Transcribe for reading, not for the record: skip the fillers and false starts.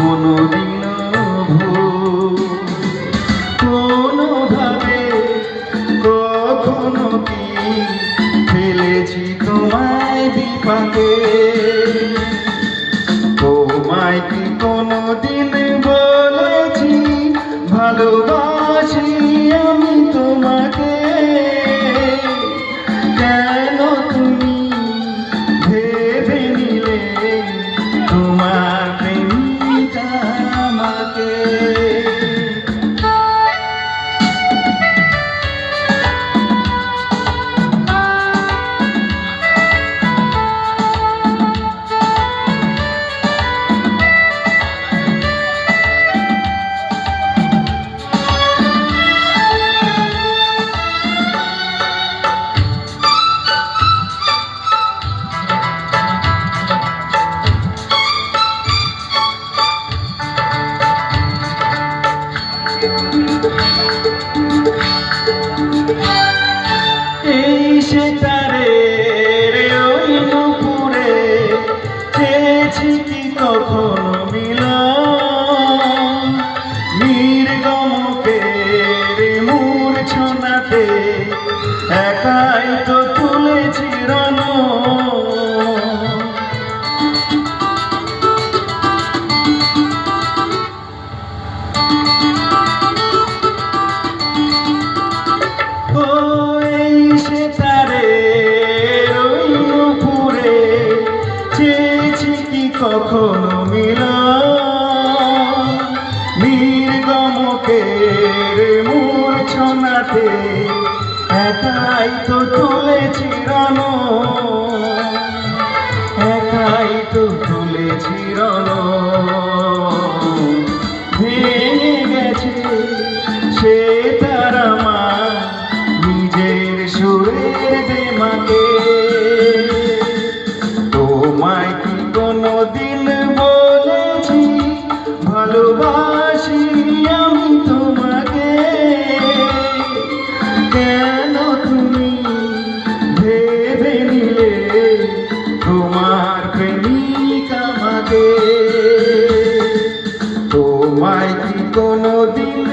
কোনোদিনও ভুল কোনোভাবে কখনো কি ফেলেছি তোমায় বিপাকে? তোমায় কি কোনোদিন বলেছি ভালোবাসি আমি তোমাকে? কেন তুমি ভেবে নিলে তোমার প্রেমিকা আমাকে? এই সেতারের ওই নুপুরে চেয়েছি কি কখনো মিলন? নির্গমকের মূর্ছনাতে একাই তো তুলেছি রণ। কখনো মিলন? নির্গমকের মূর্ছনাতে একাই তো তুলেছি রণ, একাই তো তুলেছি রণ। ভেঙে গেছে সে তার আমার নিজের সুরের দেমাকে। তোমায় কি কোনোদিন বলেছি ভালোবাসি আমি তোমাকে? কেন তুমি ভেবে নিলে তোমার প্রেমিকা আমাকে? তোমায় কি কোনোদিন